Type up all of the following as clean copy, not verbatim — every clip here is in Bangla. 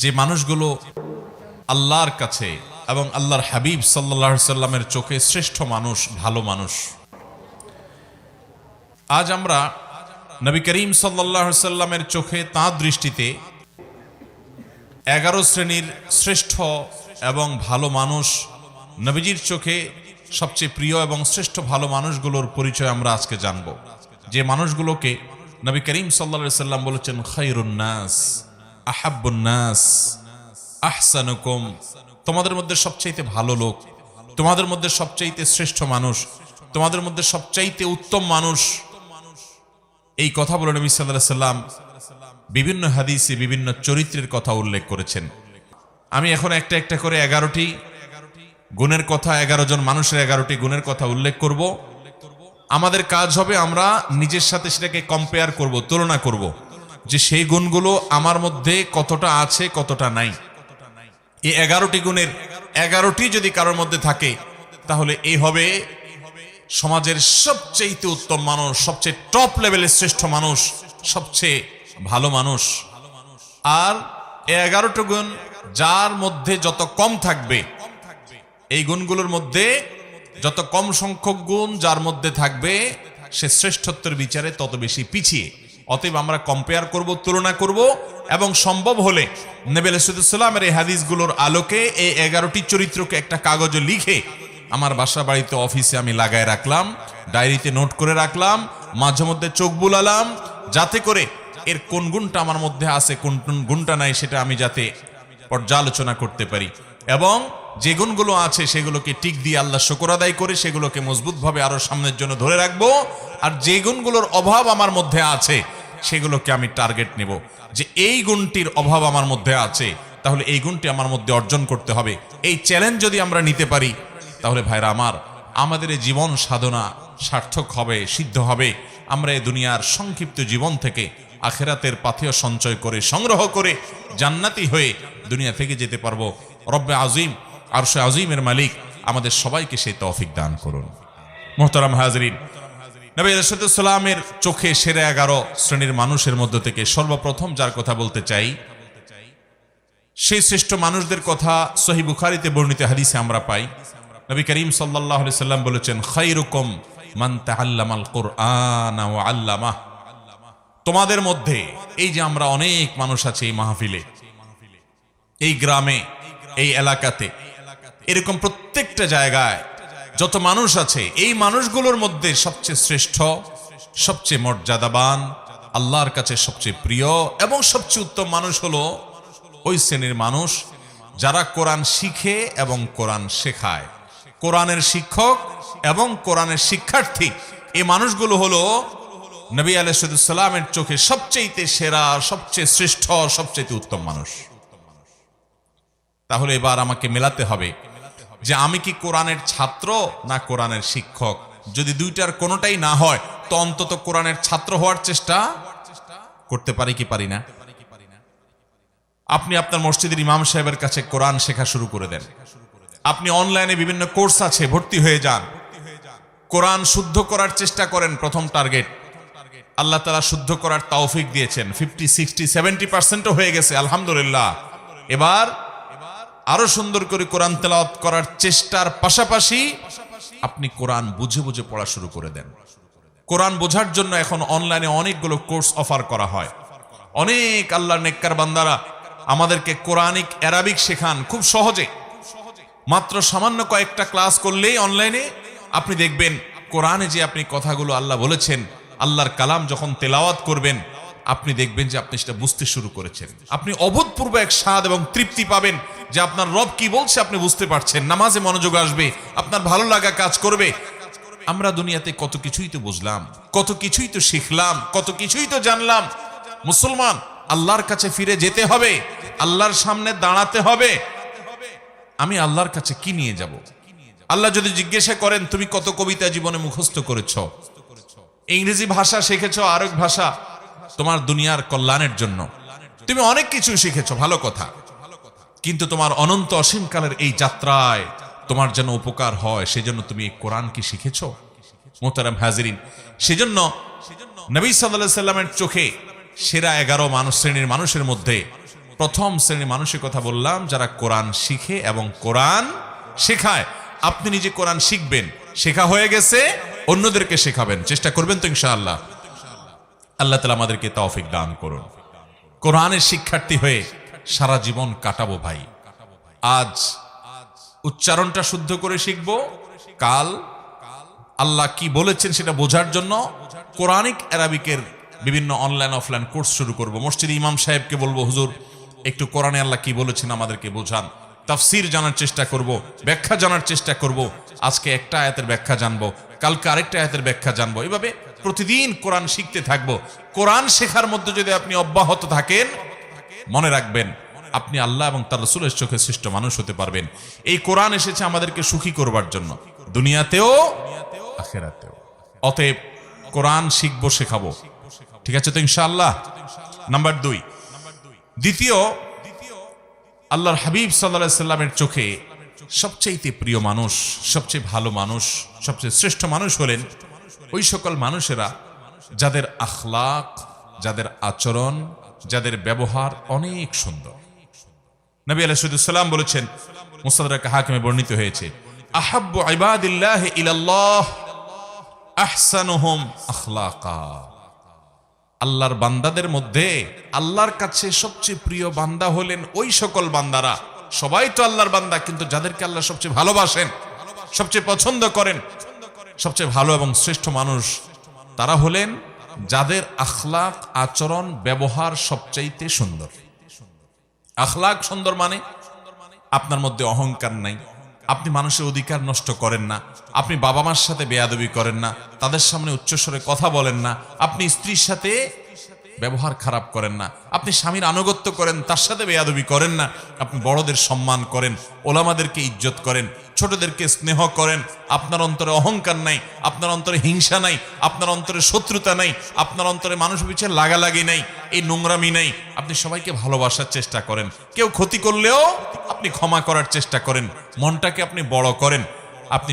যে মানুষগুলো আল্লাহর কাছে এবং আল্লাহর হাবিব সাল্লাল্লাহু আলাইহি সাল্লামের চোখে শ্রেষ্ঠ মানুষ, ভালো মানুষ। আজ আমরা নবী করিম সাল্লাল্লাহু আলাইহি সাল্লামের চোখে তাঁর দৃষ্টিতে 11 শ্রেণীর শ্রেষ্ঠ এবং ভালো মানুষ, নবীজির চোখে সবচেয়ে প্রিয় এবং শ্রেষ্ঠ ভালো মানুষগুলোর পরিচয় আমরা আজকে জানব। যে মানুষগুলোকে নবী করিম সাল্লাল্লাহু আলাইহি সাল্লাম বলেছেন খায়রুন নাস, আহাব্বুন নাস, আহসানুকুম, তোমাদের মধ্যে সবচাইতে ভালো লোক, তোমাদের মধ্যে সবচাইতে শ্রেষ্ঠ মানুষ, তোমাদের মধ্যে সবচাইতে উত্তম মানুষ। এই কথা বলে নবী সাল্লাল্লাহু আলাইহি সাল্লাম বিভিন্ন হাদিসে বিভিন্ন চরিত্রের কথা উল্লেখ করেছেন। আমি এখন একটা একটা করে 11টি গুণের কথা, 11 জন মানুষের 11টি গুণের কথা উল্লেখ করব। আমাদের কাজ হবে আমরা নিজের সাথে সেটাকে কম্পেয়ার করব, তুলনা করব, যে সেই গুণগুলো আমার মধ্যে কতটা আছে কতটা নাই। এই 11টি গুণের 11টি যদি কারোর মধ্যে থাকে তাহলে এই হবে সমাজের সবচেয়ে উত্তম মানুষ, সবচেয়ে টপ লেভেলের শ্রেষ্ঠ মানুষ, সবচেয়ে ভালো মানুষ। আর এই 11টি গুণ যার মধ্যে যত কম থাকবে, এই গুণগুলোর মধ্যে যত কম সংখ্যক গুণ যার মধ্যে থাকবে, সে শ্রেষ্ঠত্বের বিচারে তত বেশি পিছিয়ে। অতএব আমরা কম্পেয়ার করব, তুলনা করব, এবং সম্ভব হলে নবী আলাইহিস সালামের এই হাদিসগুলোর আলোকে এই 11টি চরিত্রকে একটা কাগজে লিখে আমার বাসা বাড়িতে, অফিসে আমি লাগায় রাখলাম, ডায়েরিতে নোট করে রাখলাম, মাঝে মধ্যে চোখ বুলালাম, যাতে করে এর কোন গুণটা আমার মধ্যে আছে, কোন গুণটা নাই, সেটা আমি যাতে পর্যালোচনা করতে পারি, এবং যে গুণগুলো আছে সেগুলোকে টিক দিয়ে আল্লাহ শুকর আদায় করে সেগুলোকে মজবুতভাবে আরো সামনের জন্য ধরে রাখবো। আর যে গুণগুলোর অভাব আমার মধ্যে আছে সেগুলোকে আমি টার্গেট নেব, যে এই গুণটির অভাব আমার মধ্যে আছে, তাহলে এই গুণটি আমার মধ্যে অর্জন করতে হবে। এই চ্যালেঞ্জ যদি আমরা নিতে পারি তাহলে ভাইরা আমার, আমাদের এই জীবন সাধনা সার্থক হবে, সিদ্ধ হবে। আমরা এই দুনিয়ার সংক্ষিপ্ত জীবন থেকে আখিরাতের পাথেয় সঞ্চয় করে, সংগ্রহ করে জান্নাতি হয়ে দুনিয়া থেকে যেতে পারবো। রব্বে আজিম, আরশে আজিমের মালিক আমাদের সবাইকে সেই তৌফিক দান করুন। মুহতারাম হাজরিন, নবী আলাইহিস সালামের চোখে সেরা 11 শ্রেণীর মানুষের মধ্যে থেকে সর্বপ্রথম যার কথা বলতে চাই, সেই শ্রেষ্ঠ মানুষদের কথা সহিহ বুখারীতে বর্ণিত হাদিসে আমরা পাই। নবী করিম সাল্লাল্লাহু আলাইহি সাল্লাম বলেছেন খায়রুকুম মান তাআল্লামাল কুরআনা ওয়া আল্লামাহ। তোমাদের মধ্যে, এই যে আমরা অনেক মানুষ আছে এই মাহফিলে, এই গ্রামে, এই এলাকাতে, এরকম প্রত্যেকটা জায়গায় যত মানুষ আছে, এই মানুষগুলোর মধ্যে সবচেয়ে শ্রেষ্ঠ, সবচেয়ে মর্যাদাবান, আল্লাহর কাছে সবচেয়ে প্রিয় এবং সবচেয়ে উত্তম মানুষ হলো ওই শ্রেণীর মানুষ যারা কোরআন শিখে এবং কোরআন শেখায়। কোরআনের শিক্ষক এবং কোরআনের শিক্ষার্থী, এই মানুষগুলো হলো নবী আলাইহিস সালামের চোখে সবচেয়ে সেরা, সবচেয়ে শ্রেষ্ঠ, সবচেয়ে উত্তম মানুষ। তাহলে এবার আমাকে মেলাতে হবে যে আমি কি কোরআনের ছাত্র না কোরআনের শিক্ষক। যদি দুইটার কোনোটাই না হয় তো অন্তত কোরআনের ছাত্র হওয়ার চেষ্টা করতে পারি কি পারি না? আপনি আপনার মসজিদের ইমাম সাহেবের কাছে কোরআন শেখা শুরু করে দেন। আপনি অনলাইনে বিভিন্ন কোর্স আছে, ভর্তি হয়ে যান। কোরআন শুদ্ধ করার চেষ্টা করেন। প্রথম টার্গেট, আল্লাহ তাআলা শুদ্ধ করার তৌফিক দিয়েছেন। 50, 60, 70% হয়ে গেছে, আলহামদুলিল্লাহ। এবার আরো সুন্দর করে কোরআন তেলাওয়াত করার চেষ্টার পাশাপাশি আপনি কোরআন বুঝে বুঝে পড়া শুরু করে দেন। কোরআন বোঝার জন্য এখন অনলাইনে অনেকগুলো কোর্স অফার করা হয়। অনেক আল্লাহর নেককার বান্দারা আমাদেরকে কোরআনিক অ্যারাবিক শেখান খুব সহজে। মাত্র সামান্য কয়েকটা ক্লাস করলেই অনলাইনে আপনি দেখবেন কোরআনে যে আপনি কথাগুলো আল্লাহ বলেছেন, আল্লাহর কালাম যখন তেলাওয়াত করবেন, আপনি দেখবেন যে আপনি সেটা বুঝতে শুরু করেছেন। আপনি অভূতপূর্ব এক স্বাদ এবং তৃপ্তি পাবেন যে আপনার রব কি বলছে আপনি বুঝতে পারছেন। নামাজে মনোযোগ আসবে, আপনার ভালো লাগা কাজ করবে। আমরা দুনিয়াতে কত কিছুই তো বুঝলাম, কত কিছুই তো শিখলাম, কত কিছুই তো জানলাম। মুসলমান, আল্লাহর কাছে ফিরে যেতে হবে, আল্লাহর সামনে দাঁড়াতে হবে। আমি আল্লাহর কাছে কি নিয়ে যাব? আল্লাহ যদি জিজ্ঞাসা করেন তুমি কত কবিতা জীবনে মুখস্থ করেছো, ইংরেজি ভাষা শিখেছো, আরেক ভাষা তোমার দুনিয়ার কল্যাণের জন্য, তুমি অনেক কিছু শিখেছো, ভালো কথা, কিন্তু তোমার অনন্ত অসীমকালের এই যাত্রায় তোমার যেন উপকার হয় সেজন্য তুমি এই কোরআন কি শিখেছো? মুহতারাম হাজিরিন, সেজন্য নবী সাল্লাল্লাহু আলাইহি সাল্লামের চোখে সেরা 11 শ্রেণীর মানুষের মধ্যে প্রথম শ্রেণীর মানুষের কথা বললাম, যারা কোরআন শিখে এবং কোরআন শেখায়। আপনি নিজে কোরআন শিখবেন, শেখা হয়ে গেছে, অন্যদেরকে শেখাবেন, চেষ্টা করবেন তো ইনশাআল্লাহ। আল্লাহ তাআলা আমাদেরকে তৌফিক দান করুন। কোরআনের শিক্ষার্থী হয়ে সারা জীবন কাটাবো ভাই। আজ উচ্চারণটা শুদ্ধ করে শিখবো, কাল আল্লাহ কি বলেছেন সেটা বোঝার জন্য কোরআনিক আরবিকের বিভিন্ন অনলাইন অফলাইন কোর্স শুরু করব। মসজিদে ইমাম সাহেবকে বলবো, হুজুর একটু কোরআনে আল্লাহ কি বলেছেন আমাদেরকে বোঝান। তাফসীর জানার চেষ্টা করব, ব্যাখ্যা জানার চেষ্টা করব। আজকে একটা আয়াতের ব্যাখ্যা জানবো, কালকে আরেকটা আয়াতের ব্যাখ্যা জানবো। এভাবে প্রতিদিন কোরআন শিখতে থাকবো। কোরআন শেখার মধ্যে যদি আপনি অব্যাহত থাকেন, মনে রাখবেন আপনি আল্লাহ এবং তার রাসূলের চোখে শ্রেষ্ঠ মানুষ হতে পারবেন। এই কোরআন এসেছে আমাদেরকে সুখী করবার জন্য, দুনিয়াতেও আখিরাতেও। অতএব কোরআন শিখবো, শেখাবো, ঠিক আছে তো ইনশাআল্লাহ। নাম্বার 2, দ্বিতীয়, আল্লাহর হাবিব সাল্লাল্লাহু আলাইহি সাল্লামের চোখে সবচেয়ে প্রিয় মানুষ, সবচেয়ে ভালো মানুষ, সবচেয়ে শ্রেষ্ঠ মানুষ হলেন ওই সকল মানুষেরা যাদের আখলাক, যাদের আচরণ, যাদের ব্যবহার অনেক সুন্দর। নবী আলাইহিস সালাম বলেছেন, মুস্তাদরাক হাকিমে বর্ণিত হয়েছে, আহাব্বু ইবাদিল্লাহি ইলাল্লাহ আহসানুহুম আখলাকা। আল্লাহর বান্দাদের মধ্যে আল্লাহর কাছে সবচেয়ে প্রিয় বান্দা হলেন ওই সকল বান্দারা, সবাই তো আল্লাহর বান্দা, কিন্তু যাদেরকে আল্লাহ সবচেয়ে ভালোবাসেন, সবচেয়ে পছন্দ করেন, সবচেয়ে ভালো এবং শ্রেষ্ঠ মানুষ তারা হলেন যাদের আখলাক, আচরণ, ব্যবহার সবচাইতে সুন্দর। আখলাক সুন্দর মানে আপনার মধ্যে অহংকার নাই, আপনি মানুষের অধিকার নষ্ট করেন না, আপনি বাবা মার সাথে বেয়াদবি করেন না, তাদের সামনে উচ্চস্বরে কথা বলেন না, আপনি স্ত্রীর সাথে ব্যবহার খারাপ করেন না, আপনি স্বামীর আনুগত্য করেন, তার সাথে বেয়াদবি করেন না, আপনি বড়দের সম্মান করেন, ওলামাদেরকে ইজ্জত করেন, ছোটদেরকে স্নেহ করেন, আপনার অন্তরে অহংকার নাই, আপনার অন্তরে হিংসা নাই, আপনার অন্তরে শত্রুতা নাই, আপনার অন্তরে মানুষ পিছিয়ে লাগালাগি নাই, এই নোংরামি নাই, আপনি সবাইকে ভালোবাসার চেষ্টা করেন, কেউ ক্ষতি করলেও আপনি ক্ষমা করার চেষ্টা করেন, মনটাকে আপনি বড় করেন, আপনি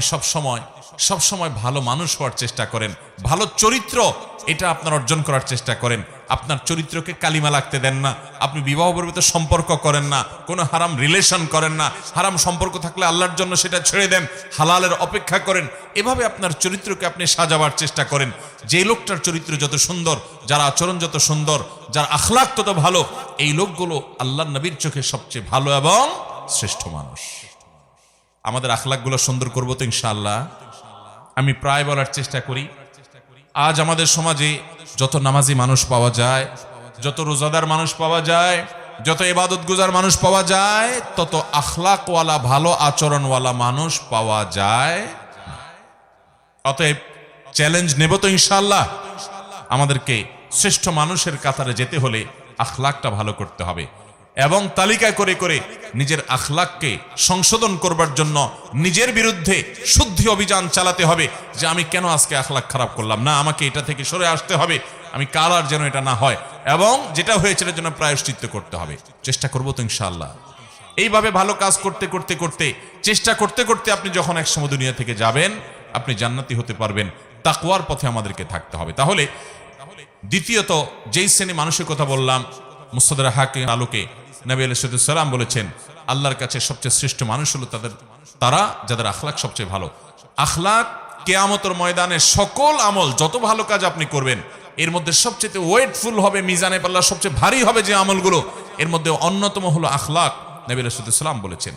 সবসময় ভালো মানুষ হওয়ার চেষ্টা করেন, ভালো চরিত্র এটা আপনার অর্জন করার চেষ্টা করেন, আপনার চরিত্রকে কালিমা লাগতে দেন না, আপনি বিবাহ পর্যন্ত সম্পর্ক করেন না, কোনো হারাম রিলেশন করেন না, হারাম সম্পর্ক থাকলে আল্লাহর জন্য সেটা ছেড়ে দেন, হালালের অপেক্ষা করেন। এভাবে আপনার চরিত্রকে আপনি সাজাবার চেষ্টা করেন। যে লোকটার চরিত্র যত সুন্দর, যার আচরণ যত সুন্দর, যার আখলাক তত ভালো, এই লোকগুলো আল্লাহর নবীর চোখে সবচেয়ে ভালো এবং শ্রেষ্ঠ মানুষ। আমাদের আখলাকগুলো সুন্দর করবো তো ইনশাআল্লাহ। আমি প্রায় বলার চেষ্টা করি, আজ আমাদের সমাজে যত নামাজি মানুষ পাওয়া যায়, যত রোজাদার মানুষ পাওয়া যায়, যত ইবাদত গুজার মানুষ পাওয়া যায়, তত আখলাকওয়ালা, ভালো আচরণওয়ালা মানুষ পাওয়া যায়। অতএব চ্যালেঞ্জ নেব তো ইনশাআল্লাহ। আমাদেরকে শ্রেষ্ঠ মানুষের কাতারে যেতে হলে আখলাকটা ভালো করতে হবে এবং তালিকা করে করে নিজের আখলাককে সংশোধন করবার জন্য নিজের বিরুদ্ধে শুদ্ধি অভিযান চালাতে হবে, যে আমি কেন আজকে আখলাক খারাপ করলাম, না আমাকে এটা থেকে সরে আসতে হবে, আমি কাল আর যেন এটা না হয়, এবং যেটা হয়েছে এটার জন্য প্রায়শ্চিত্ত করতে হবে। চেষ্টা করবো তো ইনশাআল্লাহ। এইভাবে ভালো কাজ করতে করতে করতে, চেষ্টা করতে করতে আপনি যখন একসময় দুনিয়া থেকে যাবেন, আপনি জান্নাতি হতে পারবেন। তাকওয়ার পথে আমাদেরকে থাকতে হবে। তাহলে দ্বিতীয়ত যেই শ্রেণী মানুষের কথা বললাম, মুস্তাদরাক হাকিমের আলোকে নবী আলাইহিস সালাম বলেছেন, আল্লাহর কাছে সবচেয়ে শ্রেষ্ঠ মানুষ হলো তারা যাদের আখলাক সবচেয়ে ভালো। আখলাক কিয়ামতের ময়দানে সকল আমল, যত ভালো কাজ আপনি করবেন, এর মধ্যে সবচেয়ে ওয়েটফুল হবে, মিজানে পাল্লা সবচেয়ে ভারী হবে যে আমলগুলো, এর মধ্যে অন্যতম হলো আখলাক। নবী আলাইহিস সালাম বলেছেন।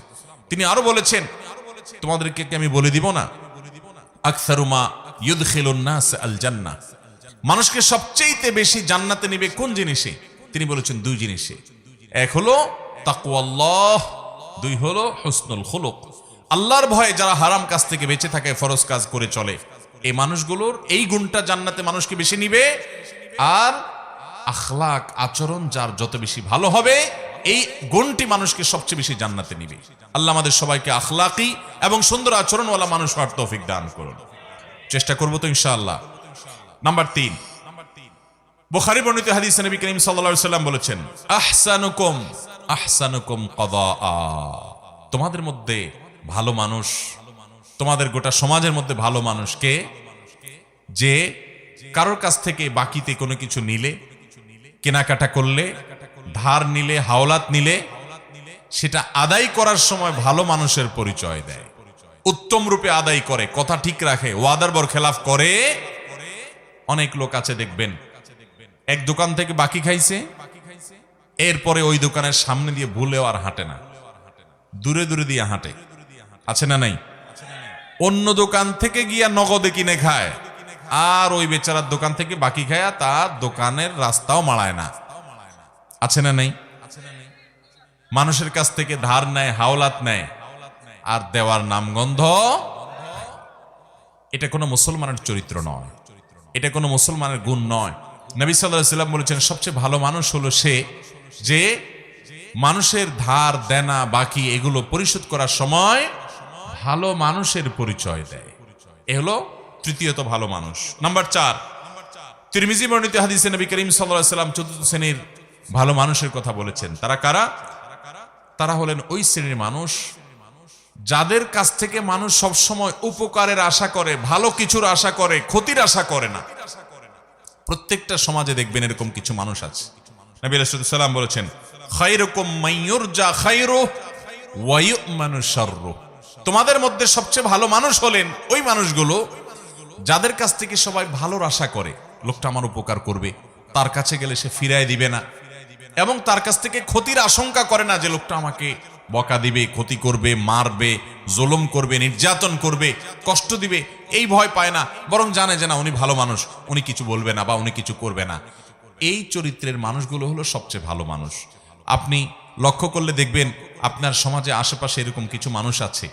তিনি আরো বলেছেন, তোমাদেরকে কি আমি বলে দিব না, আকসারু মা ইউদখিলুন নাস আল জান্নাহ, মানুষকে সবচেয়ে বেশি জান্নাতে নেবে কোন জিনিসে? তিনি বলেছেন দুই জিনিসে। এক হলো তাকওয়াল্লাহ, দুই হলো হুসনুল খুলুক। আল্লাহর ভয়ে যারা হারাম কাজ থেকে বেঁচে থাকে, ফরজ কাজ করে চলে, এই মানুষগুলোর এই গুণটা জান্নাতে মানুষকে বেশি নিবে। আর আখলাক, আচরণ যার যত বেশি ভালো হবে, এই গুণটি মানুষকে সবচেয়ে বেশি জান্নাতে নিবে। আল্লাহ আমাদের সবাইকে আখলাকি এবং সুন্দর আচরণওয়ালা মানুষ হওয়ার তৌফিক দান করুন। চেষ্টা করবো তো ইনশাআল্লাহ। নাম্বার 3, বুখারী বর্ণিত হাদিসে নবী করিম সাল্লাল্লাহু আলাইহি ওয়াসাল্লাম বলেছেন, আহসানুকুম কদাআ, তোমাদের মধ্যে ভালো মানুষ, তোমাদের গোটা সমাজের মধ্যে ভালো মানুষ কে? যে কারোর কাছ থেকে বাকিতে কোনো কিছু নিলে, কেনাকাটা করলে, ধার নিলে, হাওলাত নিলে সেটা আদায় করার সময় ভালো মানুষের পরিচয় দেয়, উত্তম রূপে আদায় করে, কথা ঠিক রাখে, ওয়াদার বরখেলাফ করে। অনেক লোক আছে দেখবেন, এক দোকান থেকে বাকি খাইছে, এরপরে ওই দোকানের সামনে দিয়ে ভুলেও আর হাঁটে না, দূরে দূরে দিয়ে হাঁটে, আছে না নাই? অন্য দোকান থেকে গিয়া নগদে কিনে খায়, আর ওই বেচারার দোকান থেকে বাকি খায়া তার দোকানের রাস্তাও মাড়ায় না, আছে না নাই? মানুষের কাছ থেকে ধার নেয়, হাওলাত নেয়, আর দেওয়ার নামগন্ধ। এটা কোনো মুসলমানের চরিত্র নয়, এটা কোনো মুসলমানের গুণ নয়। নবী সাল্লাল্লাহু আলাইহি ওয়াসাল্লাম বলেছেন, সবচেয়ে ভালো মানুষ হলো সে যে মানুষের ধার দেনা বাকি এগুলো পরিশোধ করার সময় ভালো মানুষের পরিচয় দেয়। এ হলো তৃতীয়ত ভালো মানুষ। নাম্বার 4, তিরমিজি বর্ণিত হাদিসে নবী করিম সাল্লাল্লাহু আলাইহি ওয়াসাল্লাম চতুর্থ শ্রেণীর ভালো মানুষের কথা বলেছেন। তারা কারা? তারা হলেন ওই শ্রেণীর মানুষ যাদের কাছ থেকে মানুষ সব সময় উপকারের আশা করে, ভালো কিছুর আশা করে, ক্ষতির আশা করে না। প্রত্যেকটা সমাজে দেখবেন এরকম কিছু মানুষ আছে। নবী আলাইহিস সালাম বলেছেন, খায়রুকুম মাইয়ুরজা খায়রুহু ওয়া ইউ'মানু শাররুহু। তোমাদের মধ্যে সবচেয়ে ভালো মানুষ হলেন ওই মানুষগুলো যাদের কাছ থেকে সবাই ভালোর আশা করে, লোকটা আমার উপকার করবে, তার কাছে গেলে সে ফিরায় দিবে না, এবং তার কাছ থেকে ক্ষতির আশঙ্কা করে না যে লোকটা আমাকে বকা দিবে, ক্ষতি করবে, মারবে, জুলুম করবে, নির্যাতন করবে, কষ্ট দিবে, এই ভয় পায় না, বরং জানে যে না উনি ভালো মানুষ, উনি কিছু বলবে না বা উনি কিছু করবে না। এই চরিত্রের মানুষগুলো হলো সবচেয়ে ভালো মানুষ। আপনি লক্ষ্য করলে দেখবেন আপনার সমাজে আশেপাশে এরকম কিছু মানুষ আছে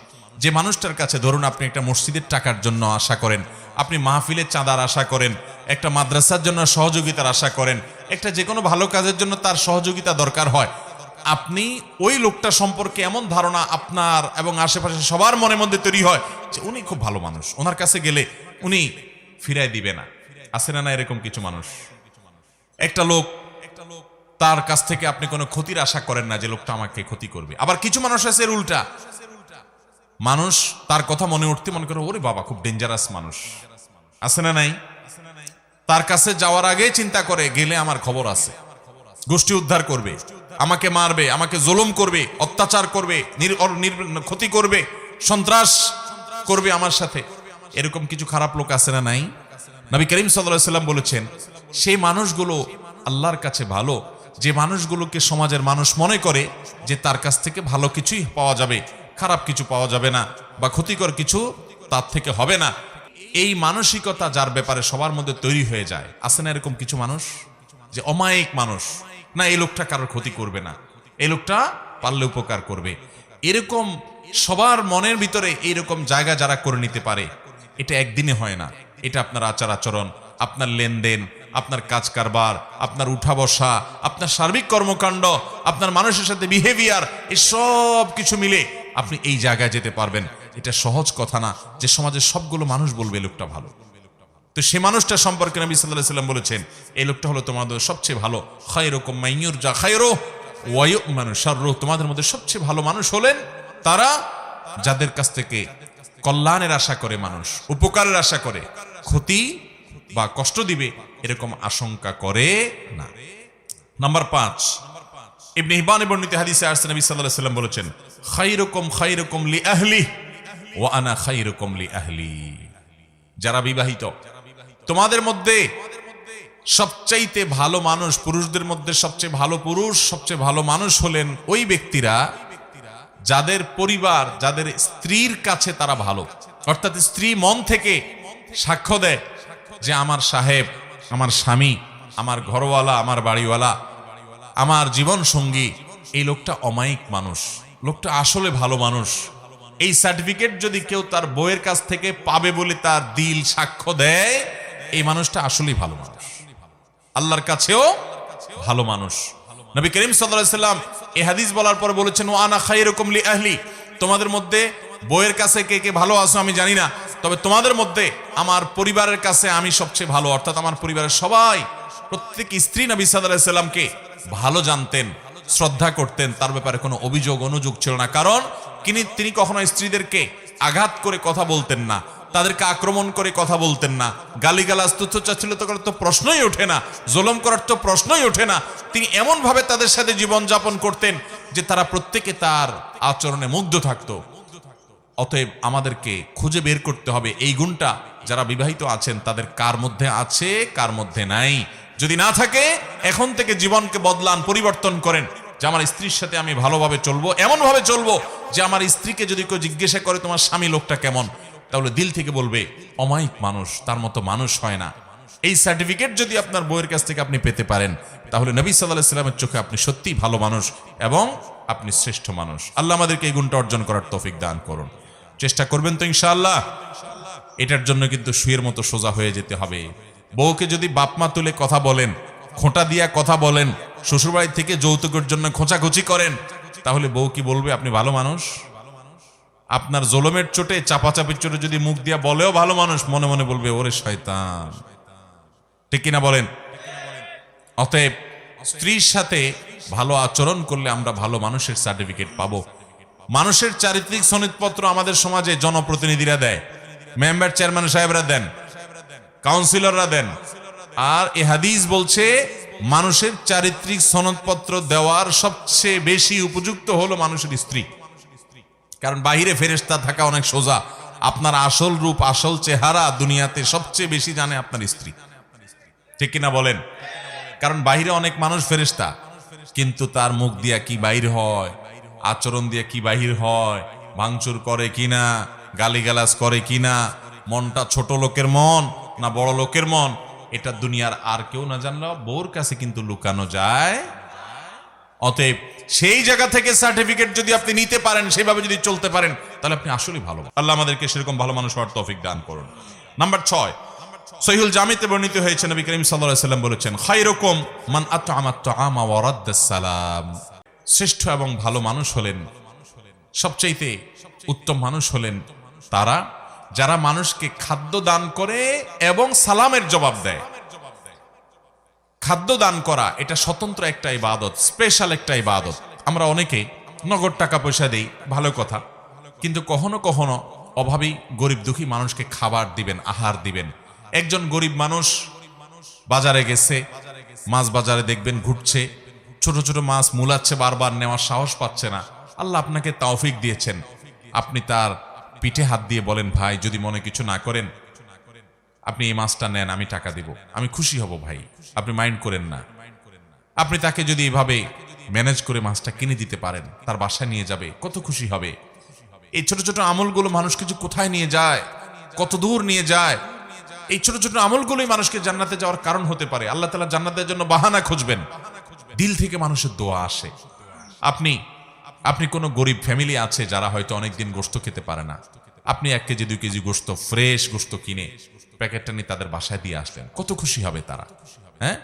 যে মানুষটার কাছে, ধরুন আপনি একটা মসজিদের টাকার জন্য আশা করেন, আপনি মাহফিলের চাঁদার আশা করেন, একটা মাদ্রাসার জন্য সহযোগিতার আশা করেন, একটা যে কোনো ভালো কাজের জন্য তার সহযোগিতা দরকার হয়, আপনি ওই লোকটা সম্পর্কে এমন ধারণা আপনার এবং আশেপাশে সবার মনের মধ্যে তৈরি হয় যে উনি খুব ভালো মানুষ, ওনার কাছে গেলে উনি ফিরায় দিবে না। আছে না না এরকম কিছু মানুষ? একটা লোক, তার কাছ থেকে আপনি কোনো ক্ষতির আশা করেন না যে লোকটা আমাকে ক্ষতি করবে। আবার কিছু মানুষ আছে এর উল্টা, মানুষ তার কথা মনে উঠতে মনে করে ওরে বাবা খুব ডেঞ্জারাস মানুষ, আছে না নাই? তার কাছে যাওয়ার আগে চিন্তা করে গেলে আমার খবর আছে, গোষ্ঠী উদ্ধার করবে, আমাকে মারবে, আমাকে জুলুম করবে, অত্যাচার করবে, ক্ষতি করবে, সন্ত্রাস করবে আমার সাথে। এরকম কিছু খারাপ লোক আছে না নাই? নবী করিম সাল্লাল্লাহু আলাইহি ওয়াসাল্লাম বলেছেন, সেই মানুষগুলো আল্লাহর কাছে ভালো যে মানুষগুলোকে সমাজের মানুষ মনে করে যে তার কাছ থেকে ভালো কিছুই পাওয়া যাবে, খারাপ কিছু পাওয়া যাবে না, বা ক্ষতিকর কিছু তার থেকে হবে না। এই মানসিকতা যার ব্যাপারে সবার মধ্যে তৈরি হয়ে যায়, আছে না এরকম কিছু মানুষ যে অমায়িক মানুষ, না এই লোকটা কারোর ক্ষতি করবে না, এই লোকটা পারলে উপকার করবে। এরকম সবার মনের ভিতরে এইরকম জায়গা যারা করে নিতে পারে, এটা একদিনে হয় না। এটা আপনার আচার আচরণ, আপনার লেনদেন, আপনার কাজ কারবার, আপনার উঠা বসা, আপনার সার্বিক কর্মকাণ্ড, আপনার মানুষের সাথে বিহেভিয়ার, এই সব কিছু মিলে আপনি এই জায়গায় যেতে পারবেন। এটা সহজ কথা না যে সমাজের সবগুলো মানুষ বলবে এই লোকটা ভালো। তো সে মানুষটা সম্পর্কে নবী সাল্লাল্লাহু আলাইহি ওয়াসাল্লাম বলেছেন, এই লোকটা হলো তোমাদের সবচেয়ে ভালো। খায়রুকুম মাইয়ুরজা খায়রুহু ওয়া ইউ'মানু শাররুহু। তোমাদের মধ্যে সবচেয়ে ভালো মানুষ হলেন তারা যাদের কাছ থেকে কল্যাণের আশা করে, মানুষ উপকারের আশা করে, ক্ষতি বা কষ্ট দিবে এরকম আশঙ্কা করে না। নাম্বার 5, ইবনে হিব্বানে বর্ণিত হাদিসে আসছে নবী সাল্লাল্লাহু আলাইহি ওয়াসাল্লাম বলেছেন, খায়রুকুম লি আহলিহি ওয়া আনা খায়রুকুম লি আহলি। যারা বিবাহিত, তোমাদের মধ্যে সবচাইতে ভালো মানুষ, পুরুষদের মধ্যে সবচেয়ে ভালো পুরুষ, সবচেয়ে ভালো মানুষ হলেন ওই ব্যক্তিরা যাদের পরিবার, যাদের স্ত্রীর কাছে তারা ভালো। অর্থাৎ স্ত্রী মন থেকে সাক্ষ্য দেয় যে আমার সাহেব, আমার স্বামী, আমার ঘরওয়ালা, আমার বাড়িওয়ালা, আমার জীবন সঙ্গী, এই লোকটা অমায়িক মানুষ, লোকটা আসলে ভালো মানুষ। এই সার্টিফিকেট যদি কেউ তার বউয়ের কাছ থেকে পাবে বলে তার দিল সাক্ষ্য দেয়, এই মানুষটা আসলেই ভালো মানুষ, আল্লাহর কাছেও ভালো মানুষ। নবী করিম সাল্লাল্লাহু আলাইহি ওয়াসাল্লাম এই হাদিস বলার পর বলেছেন, ওয়া আনা খায়রুকুম লি আহলি। তোমাদের মধ্যে বউয়ের কাছে কে কে ভালো আছো আমি জানি না, তবে তোমাদের মধ্যে আমার পরিবারের কাছে আমি সবচেয়ে ভালো। অর্থাৎ আমার পরিবারের সবাই, প্রত্যেক স্ত্রী নবী সাল্লাল্লাহু আলাইহি ওয়াসাল্লামকে ভালো জানতেন, শ্রদ্ধা করতেন, তার ব্যাপারে কোনো অভিযোগ অনুযোগ ছিল না। কারণ তিনি কখনো স্ত্রীদেরকে আঘাত করে কথা বলতেন না, তাদেরকে আক্রমণ করে কথা বলতেন না, গালিগালাজ তুচ্ছতাচ্ছিল্য করার তো প্রশ্নই ওঠে না, জুলুম করার তো প্রশ্নই ওঠে না। তিনি এমন ভাবে তাদের সাথে জীবন যাপন করতেন যে তারা প্রত্যেকে তার আচরণে মুগ্ধ থাকতো। অতএব আমাদেরকে খুঁজে বের করতে হবে এই গুণটা যারা বিবাহিত আছেন তাদের কার মধ্যে আছে, কার মধ্যে নাই। যদি না থাকে এখন থেকে জীবনকে বদলান, পরিবর্তন করেন যে আমার স্ত্রীর সাথে আমি ভালোভাবে চলবো, এমন ভাবে চলবো যে আমার স্ত্রীকে যদি কেউ জিজ্ঞাসা করে তোমার স্বামী লোকটা কেমন, তাহলে দিল থেকে বলবে অমায়িক মানুষ, তার মতো মানুষ হয় না। এই সার্টিফিকেট যদি আপনার বউয়ের কাছ থেকে আপনি পেতে পারেন তাহলে নবী সাল্লাল্লাহু আলাইহি ওয়াসাল্লামের চোখে আপনি সত্যিই ভালো মানুষ এবং আপনি শ্রেষ্ঠ মানুষ। আল্লাহ আমাদেরকে এই গুণটা অর্জন করার তৌফিক দান করুন। চেষ্টা করবেন তো ইনশাআল্লাহ। এটার জন্য কিন্তু শুয়ের মতো সোজা হয়ে যেতে হবে। বউকে যদি বাপমা তুলে কথা বলেন, খোঁটা দিয়া কথা বলেন, শ্বশুরবাড়ি থেকে যৌতুকের জন্য খোঁচাখুচি করেন, তাহলে বউ কি বলবে আপনি ভালো মানুষ? আপনার জুলুমের চোটে, চাপাচাপির চোটে যদি মুখ দিয়া বলেও ভালো মানুষ, মনে মনে বলবে ওরে শয়তান। ঠিক কিনা বলেন? অতএব স্ত্রীর সাথে ভালো আচরণ করলে আমরা ভালো মানুষের সার্টিফিকেট পাবো। মানুষের চারিত্রিক সনদপত্র আমাদের সমাজে জনপ্রতিনিধিরা দেয়, মেম্বার চেয়ারম্যান সাহেবরা দেন, কাউন্সিলররা দেন। আর এ হাদিস বলছে মানুষের চারিত্রিক সনদপত্র দেওয়ার সবচেয়ে বেশি উপযুক্ত হলো মানুষের স্ত্রী। কারণ বাহিরে ফেরেশতা থাকা অনেক সোজা, আপনার আসল রূপ, আসল চেহারা দুনিয়াতে সবচেয়ে বেশি জানে আপনার স্ত্রী। ঠিক কিনা বলেন? কারণ বাহিরে অনেক মানুষ ফেরেশতা, কিন্তু তার মুখ দিয়া কি বাহির হয়, আচরণ দিয়ে কি বাহির হয়, ভাঙচুর করে কিনা, গালিগালাজ করে কিনা, মনটা ছোট লোকের মন না বড় লোকের মন, এটা দুনিয়ার আর কেউ না জানলেও বউর কাছে কিন্তু লুকানো যায়। অতএব সেই জায়গা থেকে সার্টিফিকেট যদি আপনি নিতে পারেন, সেভাবে যদি চলতে পারেন, তাহলে আপনি আসলেই ভালো। আল্লাহ আমাদেরকে সেরকম ভালো মানুষ হওয়ার তৌফিক দান করুন। নাম্বার 6, সহিহুল জামিতে বর্ণিত হয়েছে, নবী করিম সাল্লাল্লাহু আলাইহি ওয়াসাল্লাম বলেছেন, খায়রুকুম মান আত'আমা আত-তা'আমা ওয়া রাদ্দাস সালাম। শ্রেষ্ঠ এবং ভালো মানুষ হলেন, সবচাইতে উত্তম মানুষ হলেন তারা যারা মানুষকে খাদ্য দান করে এবং সালামের জবাব দেয়। খাদ্য দান করা এটা স্বতন্ত্র একটা ইবাদত, স্পেশাল একটা ইবাদত। আমরা অনেকে নগদ টাকা পয়সা দেই, ভালো কথা, কিন্তু কখনো কখনো অভাবী গরিব দুঃখী মানুষকে খাবার দিবেন, আহার দিবেন। একজন গরিব মানুষ বাজারে গেছে, মাছ বাজারে দেখবেন ঘুরছে, ছোট ছোট মাছ মুলাচ্ছে, বারবার নেওয়ার সাহস পাচ্ছে না। আল্লাহ আপনাকে তৌফিক দিয়েছেন, আপনি তার পিঠে হাত দিয়ে বলেন, ভাই যদি মনে কিছু না করেন আপনি এই মাছটা নেন, আমি টাকা দিব, আমি খুশি হব ভাই, আপনি মাইন্ড করেন না। আপনি তাকে যদি এভাবে ম্যানেজ করে মাছটা কিনে দিতে পারেন, তার বাসায় নিয়ে যাবে, কত খুশি হবে। এই ছোট ছোট আমলগুলো মানুষকে যে কোথায় নিয়ে যায়, কত দূর নিয়ে যায়। এই ছোট ছোট আমলগুলোই মানুষকে জান্নাতে যাওয়ার কারণ হতে পারে। আল্লাহ তাআলা জান্নাতের জন্য বাহানা খুঁজবেন, দিল থেকে মানুষের দোয়া আসে। আপনি কোনো গরিব ফ্যামিলি আছে যারা হয়তো অনেকদিন গোশত খেতে পারে না, আপনি 1 কেজি 2 কেজি গোশত, ফ্রেশ গোশত কিনে প্যাকেটটা নিয়ে তাদের বাসায় দিয়ে আসলেন, কত খুশি হবে তারা। হ্যাঁ,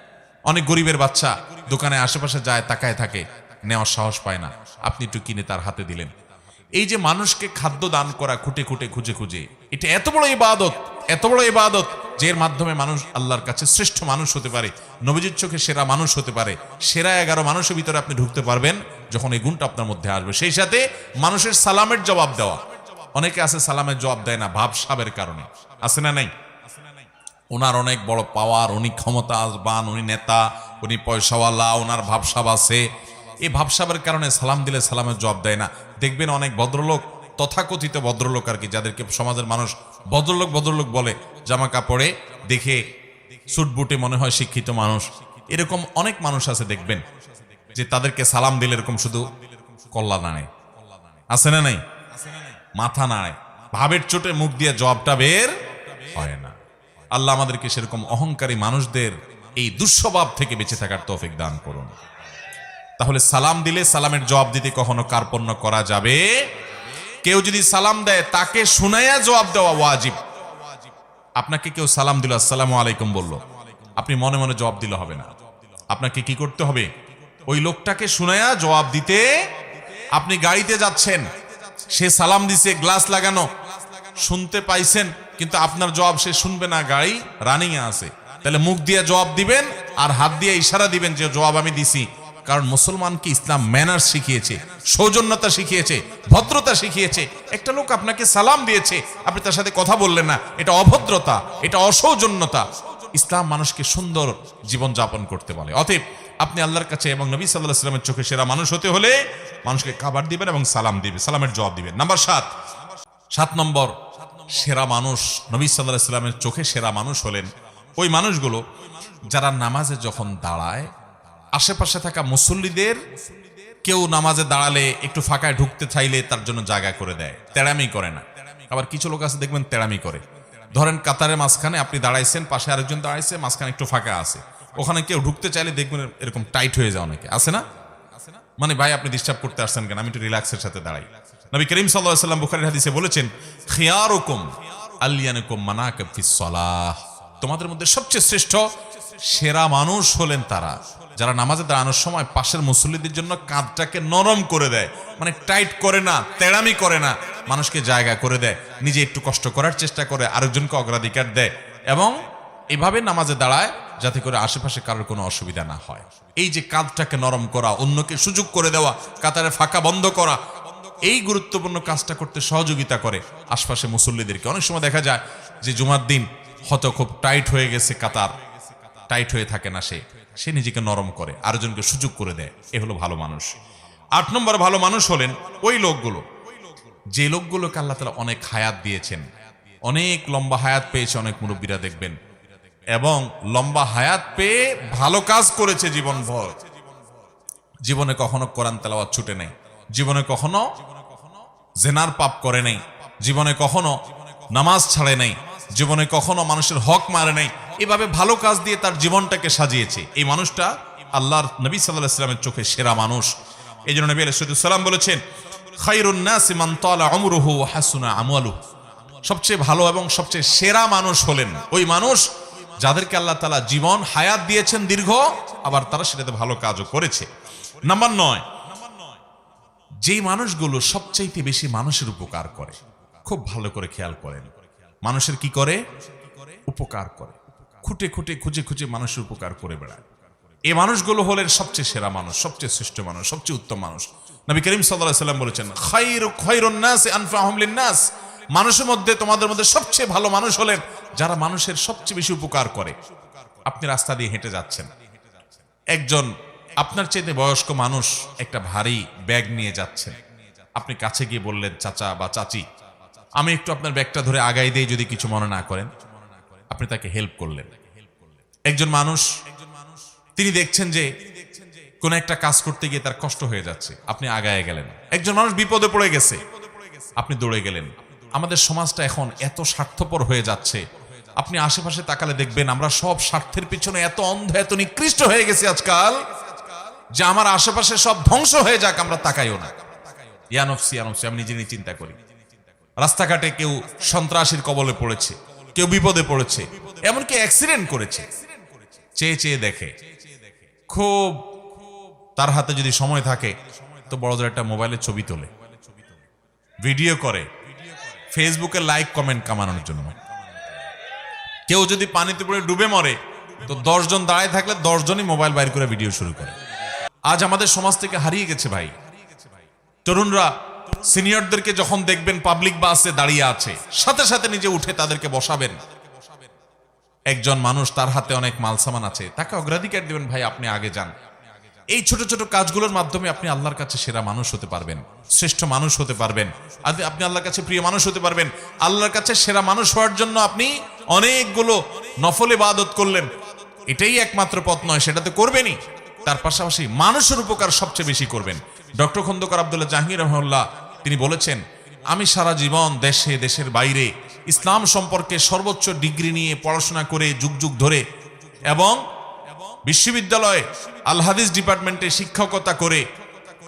অনেক গরিবের বাচ্চা দোকানে আশেপাশে যায়, তাকায় থাকে, নেওয়ার সাহস পায় না, আপনি একটু কিনে তার হাতে দিলেন। এই যে মানুষকে খাদ্য দান করা, খুঁটে খুঁটে খুঁজে খুঁজে, এটা এত বড় ইবাদত, এত বড় ইবাদত, যে এর মাধ্যমে মানুষ আল্লাহর কাছে শ্রেষ্ঠ মানুষ হতে পারে, নবীজির চোখে সেরা মানুষ হতে পারে। সেরা 11 মানুষের ভিতরে আপনি ঢুকতে পারবেন যখন এই গুণটা আপনার মধ্যে আসবে। সেই সাথে মানুষের সালামের জবাব দেওয়া। অনেকে আছে সালামের জবাব দেয় না ভাবসাবের কারণে, আছে না নাই? ওনার অনেক বড় পাওয়ার, উনি ক্ষমতাবান, উনি নেতা, উনি পয়সাওয়ালা, ওনার ভাবসাব আছে, এই ভাবসাবের কারণে সালাম দিলে সালামের জবাব দেয় না। দেখবেন অনেক ভদ্রলোক, তথাকথিত ভদ্রলোক আর কি, যাদেরকে সমাজের মানুষ ভদ্রলোক ভদ্রলোক বলে, জামা কাপড়ে দেখে স্যুট বুটে মনে হয় শিক্ষিত মানুষ, এরকম অনেক মানুষ আছে দেখবেন যে তাদেরকে সালাম দিলে এরকম শুধু কল্লা নাড়ে, আছে না নাই? মাথা নাড়ে, ভাবের চোটে মুখ দিয়ে জবাবটা বের হয় না। আল্লাহ আমাদেরকে সেরকম অহংকারী মানুষদের এই দুঃস্বভাব থেকে বেঁচে থাকার তৌফিক দান করুন। তাহলে সালাম দিলে সালামের জবাব দিতে কখনো কার্পণ্য করা যাবে। কেউ যদি সালাম দেয় তাকে শুনাইয়া জবাব দেওয়া ওয়াজিব। আপনাকে কেউ সালাম দিল, আসসালামু আলাইকুম বলল, আপনি মনে মনে জবাব দিলে হবে না। আপনাকে কি করতে হবে? ওই লোকটাকে শুনাইয়া জবাব দিতে। আপনি গাড়িতে যাচ্ছেন, সে সালাম দিছে, গ্লাস লাগানো, শুনতে পাইছেন, কিন্তু আপনার জবাব সে শুনবে না, গাড়ি রানিং এ আছে, তাহলে মুখ দিয়ে জবাব দিবেন আর হাত দিয়ে ইশারা দিবেন যে জবাব আমি দিছি, কারণ মুসলমানকে ইসলাম ম্যানার্স শিখিয়েছে, সৌজন্যতা শিখিয়েছে, ভদ্রতা শিখিয়েছে। একটা লোক আপনাকে সালাম দিয়েছে, আপনি তার সাথে কথা বললেন না, এটা অভদ্রতা, এটা অসৌজন্যতা। ইসলাম মানুষকে সুন্দর জীবন যাপন করতে বলে। অতএব আপনি আল্লাহর কাছে এবং নবী সাল্লাল্লাহু আলাইহি ওয়াসাল্লামের চোখে সেরা মানুষ হতে হলে মানুষকে খাবার দিবেন এবং সালাম দিবেন, সালামের জবাব দিবেন। নাম্বার 7 নম্বর সেরা মানুষ, নবী সাল্লাল্লাহু আলাইহি ওয়াসাল্লামের চোখে সেরা মানুষ হলেন ওই মানুষগুলো যারা নামাজে যখন দাঁড়ায় আশেপাশে থাকা মুসল্লিদের কেউ নামাজে দাঁড়ালে একটু ফাঁকায় ঢুকতে চাইলে তার জন্য জায়গা করে দেয়, তেড়ামি করে না। আবার কিছু লোক আছে দেখবেন তেড়ামি করে। ধরেন কাতারের মাঝখানে আপনি দাঁড়াইছেন, পাশে আরেকজন দাঁড়াইছে, মাঝখানে একটু ফাঁকা আছে, ওখানে কেউ ঢুকতে চাইলে দেখবেন এরকম টাইট হয়ে যায়। অনেকে আছে না, মানে ভাই আপনি ডিস্টার্ব করতে আসছেন কেন, আমি একটু রিল্যাক্সের সাথে দাঁড়াই। নবী করিম সাল্লাল্লাহু আলাইহি ওয়াসাল্লাম বুখারীর হাদিসে বলেছেন, খিয়ারুকুম আলিয়ানুকুম মানাকিব ফিস সালাহ, তোমাদের মধ্যে সবচেয়ে শ্রেষ্ঠ সেরা মানুষ হলেন তারা যারা নামাজে দাঁড়ানোর সময় পাশের মুসল্লিদের জন্য কাঁধটাকে নরম করে দেয়, মানে টাইট করে না, তেড়ামি করে না, মানুষকে জায়গা করে দেয়, নিজে একটু কষ্ট করার চেষ্টা করে, আরেকজনকে অগ্রাধিকার দেয় এবং এভাবে নামাজে দাঁড়ায় যাতে করে আশেপাশে কারোর কোনো অসুবিধা না হয়। এই যে কাঁধটাকে নরম করা, অন্যকে সুযোগ করে দেওয়া, কাতারে ফাঁকা বন্ধ করা, এই গুরুত্বপূর্ণ কাজটা করতে সহযোগিতা করে আশপাশে মুসল্লিদেরকে। অনেক সময় দেখা যায় যে জুমার দিন হয়তো খুব টাইট হয়ে গেছে, কাতার টাইট হয়ে থাকে না, সে নিজেকে নরম করে, আরেকজনকে সুযোগ করে দেয়। এ হলো ভালো মানুষ। 8 নম্বর ভালো মানুষ হলেন ওই লোকগুলো যে লোকগুলোকে আল্লাহ তাআলা অনেক হায়াত দিয়েছেন, অনেক লম্বা হায়াত পেয়েছে অনেক মুরব্বীরা দেখবেন, এবং লম্বা হায়াত পেয়ে ভালো কাজ করেছে জীবনভর, জীবনে কখনো কোরআন তেলাওয়াত ছুটে নেই, জীবনে কখনো জেনার পাপ করে নেই, জীবনে কখনো নামাজ ছাড়ে নেই, জীবনে কখনো মানুষের হক মারে নেই, এভাবে ভালো কাজ দিয়ে তার জীবনটাকে সাজিয়েছে। এই মানুষটা আল্লাহর নবী সাল্লাল্লাহু আলাইহি ওয়াসাল্লামের চোখে সেরা মানুষ। এই জন্য নবী আলাইহিস সালাম বলেছেন, খায়রুন নাসি মান তালা উমরুহু ওয়া হাসুনা আমালুহু, সবচেয়ে ভালো এবং সবচেয়ে সেরা মানুষ হলেন ওই মানুষ যাদেরকে আল্লাহ তাআলা জীবন হায়াত দিয়েছেন দীর্ঘ, আবার তারা সেটাতে ভালো কাজও করেছে। নাম্বার 9, যেই মানুষগুলো সবচাইতে বেশি মানুষের উপকার করে। খুব ভালো করে খেয়াল করেন, মানুষের কি করে? উপকার করে, খুঁটে খুঁটে খুঁজে খুঁজে মানুষের উপকার করে বেড়ায়। এই মানুষগুলো হলেন সবচেয়ে সেরা মানুষ, সবচেয়ে শ্রেষ্ঠ মানুষ, সবচেয়ে উত্তম মানুষ। নবী করিম সাল্লাল্লাহু আলাইহি ওয়াসাল্লাম বলেছেন, খায়রুন নাস আনফাহুম লিন-নাস, মানুষের মধ্যে তোমাদের মধ্যে সবচেয়ে ভালো মানুষ হলেন যারা মানুষের সবচেয়ে বেশি উপকার করে। আপনি রাস্তা দিয়ে হেঁটে যাচ্ছেন, একজন আপনার চাইতে বয়স্ক মানুষ একটা ভারী ব্যাগ নিয়ে যাচ্ছেন, আপনি কাছে গিয়ে বললেন, চাচা বা চাচি আমি একটু আপনার ব্যাগটা ধরে আগাই দেই যদি কিছু মনে না করেন, আপনি তাকে হেল্প করলেন। একজন মানুষ তিনি দেখছেন যে কোন একটা কাজ করতে গিয়ে তার কষ্ট হয়ে যাচ্ছে, আপনি আগায় গেলেন। একজন মানুষ বিপদে পড়ে গেছে, আপনি দৌড়ে গেলেন। আমাদের সমাজটা এখন এত স্বার্থপর হয়ে যাচ্ছে, আপনি আশেপাশে তাকালে দেখবেন আমরা সব স্বার্থের পিছনে এত অন্ধ, এত নিকৃষ্ট হয়ে গেছি আজকাল যে আমার আশেপাশে সব ধ্বংস হয়ে যাক আমরা তাকাইও না। ইয়ানফসি ইয়ানফসি, আমি নিজে নিজে চিন্তা করি। রাস্তাঘাটে কেউ সন্ত্রাসীর কবলে পড়েছে, কেউ বিপদে পড়েছে, এমনকি অ্যাক্সিডেন্ট করেছে, চেয়ে চেয়ে দেখে। খুব তার হাতে যদি সময় থাকে তো বড় জোর একটা মোবাইলের ছবি তোলে, ভিডিও করে, ফেসবুকে লাইক কমেন্ট কামানোর জন্য। কেউ যদি পানিতে পড়ে ডুবে মরে তো 10 জন দাঁড়ায় থাকলে 10 জনই মোবাইল বাইর করে ভিডিও শুরু করে। আজ আমাদের সমাজ থেকে হারিয়ে গেছে ভাই। তরুণরা সিনিয়রদেরকে যখন দেখবেন পাবলিক বাসে দাঁড়িয়ে আছে, সাথে সাথে নিজে উঠে তাদেরকে বসাবেন। একজন মানুষ তার হাতে অনেক মালসামান আছে, তাকে অগ্রাধিকার দিবেন, ভাই আপনি আগে যান। এই ছোট ছোট কাজগুলোর মাধ্যমে আপনি আল্লাহর কাছে সেরা মানুষ হতে পারবেন, শ্রেষ্ঠ মানুষ হতে পারবেন, আপনি আল্লাহর কাছে প্রিয় মানুষ হতে পারবেন। আল্লাহর কাছে সেরা মানুষ হওয়ার জন্য আপনি অনেকগুলো নফল ইবাদত করলেন, এটাই একমাত্র পথ নয়, সেটা তো করবেনই, তার পাশাপাশি মানুষের উপকার সবচেয়ে বেশি করবেন। ডক্টর খন্দকার আব্দুল্লাহ জাহাঙ্গীর রহমাহুল্লাহ তিনি বলেছেন, আমি সারা জীবন দেশে দেশের বাইরে ইসলাম সম্পর্কে সর্বোচ্চ ডিগ্রি নিয়ে পড়াশোনা করে যুগ যুগ ধরে এবং বিশ্ববিদ্যালয়ে আল হাদিস ডিপার্টমেন্টে শিক্ষকতা করে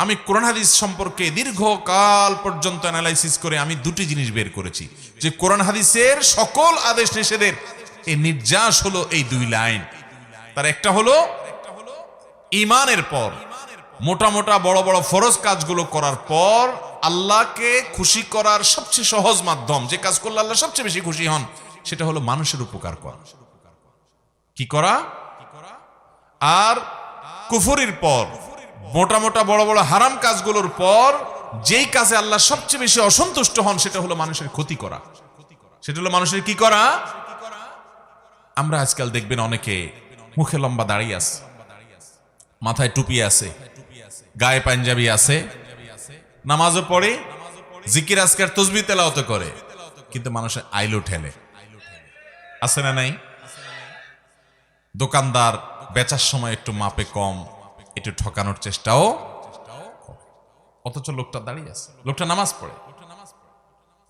আমি কোরআন হাদিস সম্পর্কে দীর্ঘকাল পর্যন্ত অ্যানালাইসিস করে আমি দুটি জিনিস বের করেছি, যে কোরআন হাদিসের সকল আদেশ নিষেধের এই নির্যাস হলো এই 2 লাইন। তার একটা হলো ঈমানের পর মোটা মোটা বড় বড় ফরজ কাজগুলো করার পর আল্লাহকে খুশি করার সবচেয়ে সহজ মাধ্যম, যে কাজ করলে আল্লাহ সবচেয়ে বেশি খুশি হন, সেটা হলো মানুষের উপকার করা। কি করা? আর কুফরির পর মোটা মোটা বড় বড় হারাম কাজগুলোর পর যেই কাজে আল্লাহ সবচেয়ে বেশি অসন্তুষ্ট হন সেটা হলো মানুষের ক্ষতি করা, সেটা হলো মানুষের কি করা। আমরা আজকাল দেখবেন অনেকে মুখে লম্বা দাড়ি আছে, মাথায় টুপি আছে, গায়ে পাঞ্জাবি আছে, নামাজও পড়ে, জিকির আজকার তসবিহ তেলাওয়াত করে, কিন্তু মানুষের আইলো ঠেলে, আছে না নাই? দোকানদার বেচার সময় একটু মাপে কম, একটু ঠকানোর চেষ্টাও, অথচ লোকটা দাঁড়িয়ে আছে, লোকটা নামাজ পড়ে,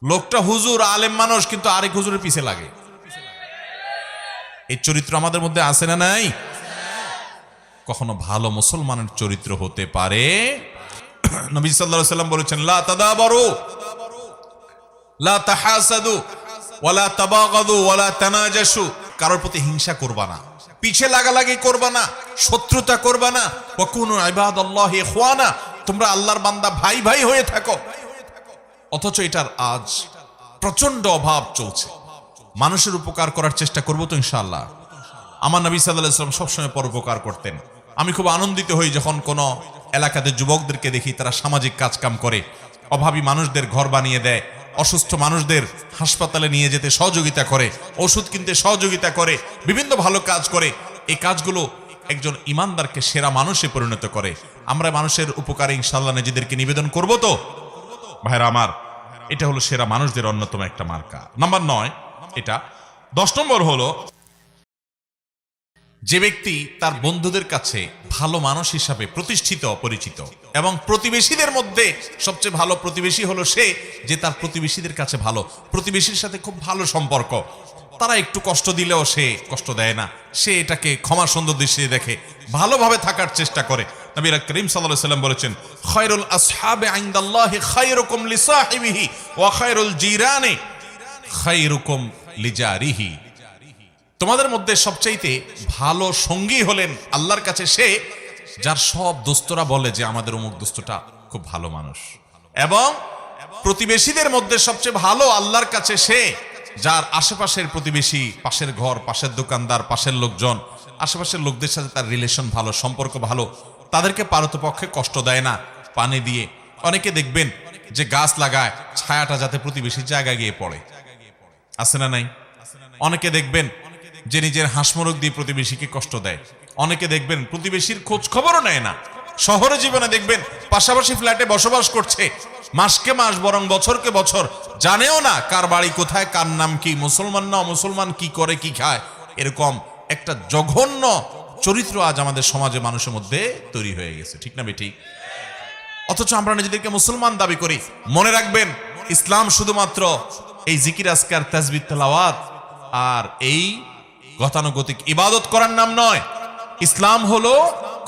লোকটা হুজুর আলেম মানুষ, কিন্তু আরেক হুজুরের পিছে লাগে। এই চরিত্র আমাদের মধ্যে আছে না নাই? কখনো ভালো মুসলমানের চরিত্র হতে পারে? নবী সাল্লাল্লাহু আলাইহি ওয়াসাল্লাম বলেছেন, লা তাদাবারু লা তাহাসাদু ওয়ালা তাবাগাদু ওয়ালা তানাজাসু, কারোর প্রতি হিংসা করবা না, পিছে লাগালাগি করবা না, শত্রুতা করবা না। ওয়াকুনু ইবাদাল্লাহি ইখওয়ানা, তোমরা আল্লাহর বান্দা, ভাই ভাই হয়ে থাকো। অথচ এটার আজ প্রচন্ড অভাব চলছে। মানুষের উপকার করার চেষ্টা করবো তো ইনশাআল্লাহ। আমার নবী সাল্লাল্লাহু আলাইহি ওয়াসাল্লাম সবসময় পরোপকার করতেন। আমি খুব আনন্দিত হই যখন কোনো এলাকাতে যুবকদেরকে দেখি তারা সামাজিক কাজকাম করে, অভাবী মানুষদের ঘর বানিয়ে দেয়, অসুস্থ মানুষদের হাসপাতালে নিয়ে যেতে সহযোগিতা করে, ওষুধ কিনতে সহযোগিতা করে, বিভিন্ন ভালো কাজ করে। এই কাজগুলো একজন ইমানদারকে সেরা মানুষে পরিণত করে। আমরা মানুষের উপকারে ইনশাআল্লাহ নিজেদেরকে নিবেদন করব তো ভাইরা আমার। এটা হলো সেরা মানুষদের অন্যতম একটা মার্কা। নাম্বার 9 এটা। 10 নম্বর হলো যে ব্যক্তি তার বন্ধুদের কাছে ভালো মানুষ হিসাবে প্রতিষ্ঠিত, পরিচিত, এবং প্রতিবেশীদের মধ্যে সবচেয়ে ভালো প্রতিবেশী হলো সে যে তার প্রতিবেশীদের কাছে ভালো, প্রতিবেশীর সাথে খুব ভালো সম্পর্ক। তারা একটু কষ্ট দিলেও সে কষ্ট দেয় না, সে এটাকে ক্ষমা সুন্দর দৃষ্টিতে দেখে, ভালোভাবে থাকার চেষ্টা করে। নবী করিম সাল্লাল্লাহু আলাইহি ওয়াসাল্লাম বলেছেন, খায়রুল আসহাবি ইনদাল্লাহি খায়রুকুম লিসাহিবিহি ওয়া খায়রুল জিরানি খায়রুকুম লিজারিহি। তোমাদের মধ্যে সবচাইতে ভালো সঙ্গী হলেন আল্লাহর কাছে সে যার সব দোস্তরা বলে যে আমাদের অমুক দোস্তটা খুব ভালো মানুষ, এবং প্রতিবেশীদের মধ্যে সবচেয়ে ভালো আল্লাহর কাছে সে যার আশেপাশের প্রতিবেশী, পাশের ঘর, পাশের দোকানদার, পাশের লোকজন, আশেপাশের লোকদের সাথে তার রিলেশন ভালো, সম্পর্ক ভালো, তাদেরকে পারতপক্ষে কষ্ট দেয় না, পানি দিয়ে। অনেকে দেখবেন যে গাছ লাগায় ছায়াটা যাতে প্রতিবেশীর জায়গায় গিয়ে পড়ে, আছে না নাই? অনেকে দেখবেন যে নিজের হাঁসমরক দিয়ে প্রতিবেশীকে কষ্ট দেয়। অনেকে দেখবেন প্রতিবেশীর খোঁজ খবরও নেয় না। শহরে জীবনে দেখবেন পাশাপাশি ফ্ল্যাটে বসবাস করছে, মাসকে মাস বরং বছরকে বছর, জানেও না কার বাড়ি কোথায়, কার নাম কি, মুসলমান না মুসলমান, কি করে কি খায়। এরকম একটা জঘন্য চরিত্র আজ আমাদের সমাজে মানুষের মধ্যে তৈরি হয়ে গেছে, ঠিক না বেঠিক? অথচ আমরা নিজেদেরকে মুসলমান দাবি করি। মনে রাখবেন, ইসলাম শুধুমাত্র এই জিকির আজকার, তাসবিহ, তেলাওয়াত আর এই গতানুগতিক ইবাদত করার নাম নয়। ইসলাম হলো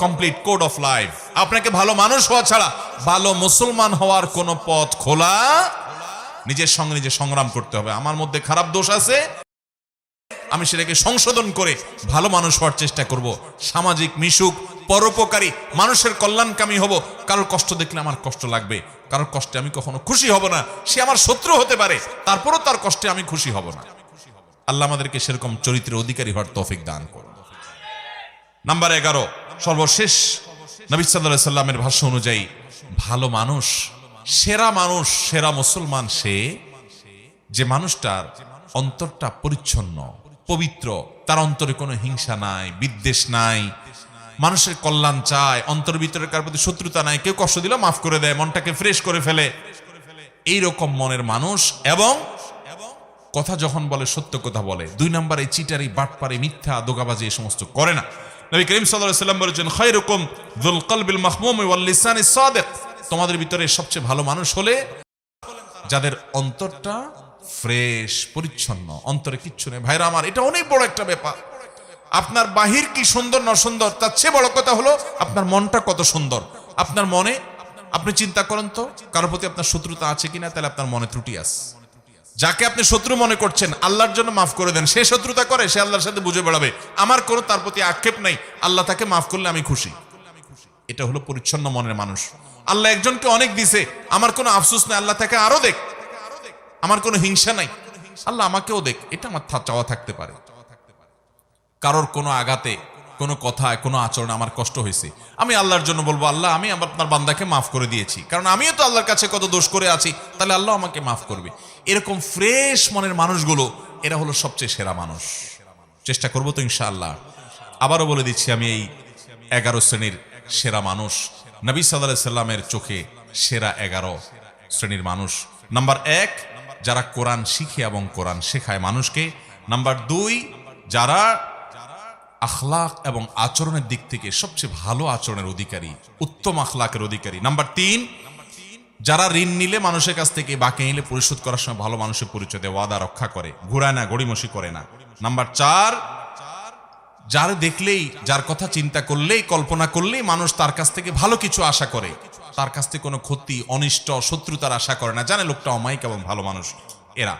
কমপ্লিট কোড অফ লাইফ। আপনাকে ভালো মানুষ হওয়া ছাড়া ভালো মুসলমান হওয়ার কোনো পথ খোলা। নিজের সঙ্গে নিজে সংগ্রাম করতে হবে। আমার মধ্যে খারাপ দোষ আছে, আমি সেটাকে সংশোধন করে ভালো মানুষ হওয়ার চেষ্টা করব। সামাজিক মিশুক, পরোপকারী, মানুষের কল্যাণকামী হব। কারোর কষ্ট দেখলে আমার কষ্ট লাগবে, কারোর কষ্টে আমি কখনো খুশি হব না। সে আমার শত্রু হতে পারে, তারপরও তার কষ্টে আমি খুশি হব না। আল্লাহ আমাদেরকে সেরকম চরিত্রের অধিকারী হওয়ার তৌফিক দান করুন। নাম্বার 11, সর্বশেষ, নবী সাল্লাল্লাহু আলাইহি সাল্লামের ভাষ্য অনুযায়ী ভালো মানুষ, সেরা মানুষ, সেরা মুসলমান সে যে মানুষটার অন্তরটা পরিচ্ছন্ন, পবিত্র, তার অন্তরে কোনো হিংসা নাই, বিদ্বেষ নাই, মানুষের কল্যাণ চায়, অন্তর ভিতরে কার প্রতি শত্রুতা নাই, কেউ কষ্ট দিলে মাফ করে দেয়, মনটাকে ফ্রেশ করে ফেলে, এইরকম মনের মানুষ। এবং কথা যখন বলে সত্য কথা বলে। 2 নম্বরে চিটারি, বাটপারি, মিথ্যা, দোগাবাজি এই সমস্ত করে না। নবী করিম সাল্লাল্লাহু আলাইহি সাল্লাম বলেছেন, খায়রুকুম যুল কলবিল মাহমুম ওয়াল লিসানিস সাদিক। তোমাদের ভিতরে সবচেয়ে ভালো মানুষ হলে যাদের অন্তরটা ফ্রেশ, পরিচ্ছন্ন, অন্তরে কিচ্ছু নেই। ভাইরা আমার, এটা অনেক বড় একটা ব্যাপার। আপনার বাহির কি সুন্দর না সুন্দর, তার চেয়ে বড় কথা হলো আপনার মনটা কত সুন্দর। আপনার মনে, আপনি চিন্তা করেন তো, কারোর প্রতি আপনার শত্রুতা আছে কিনা, তাহলে আপনার মনে ত্রুটি আছে। যাকে আপনি শত্রু মনে করছেন, আল্লাহর জন্য মাফ করে দেন। সে শত্রুতা করে, সে আল্লাহর সাথে বুঝে বেড়াবে, আমার কোনো তার প্রতি আক্ষেপ নাই, আল্লাহ তাকে মাফ করলে আমি খুশি। এটা হলো পরিচ্ছন্ন মনের মানুষ। আল্লাহ একজনকে অনেক দিছে, আমার কোনো আফসোস নাই, আল্লাহ তাকে আরো দেখ। আমার কোনো হিংসা নাই, আল্লাহ আমাকেও দেখ, এটা আমার চাওয়া থাকতে পারে। কারোর কোনো আঘাতে কোনো কথায় কোনো আচরণে আমার কষ্ট হয়েছে, আমি আল্লাহর জন্য বলবো, আল্লাহ আমি আপনার বান্দাকে মাফ করে দিয়েছি, কারণ আমিও তো আল্লাহর কাছে কত দোষ করে আছি, তাহলে আল্লাহ আমাকে মাফ করবে। এরকম ফ্রেশ মনের মানুষগুলো এরা হলো সবচেয়ে সেরা মানুষ। চেষ্টা করবো তো ইনশাআল্লাহ। আবারও বলে দিচ্ছি, আমি এই 11 শ্রেণীর সেরা মানুষ, নবী সাল্লাল্লাহু আলাইহি সাল্লামের চোখে সেরা 11 শ্রেণীর মানুষ। নাম্বার 1, যারা কোরআন শিখে এবং কোরআন শেখায় মানুষকে। নাম্বার 2, যারা আখলাক এবং আচরণের দিক থেকে সবচেয়ে ভালো আচরণের অধিকারী, উত্তম আখলাকের অধিকারী। নাম্বার 3, যারা ঋণ নিলে মানুষের কাছ থেকে বাকি নিলে পরিশোধ করার সময় ভালো মানুষের পরিচয় দেয়, ওয়াদা রক্ষা করে, ঘুরায় না, গড়িমসি করে না। নাম্বার 4, যার দেখলেই, যার কথা চিন্তা করলেই, কল্পনা করলেই মানুষ তার কাছ থেকে ভালো কিছু আশা করে, তার কাছ থেকে কোনো ক্ষতি, অনিষ্ট, শত্রুতার আশা করে না, জানে লোকটা অমায়িক এবং ভালো মানুষ এরা।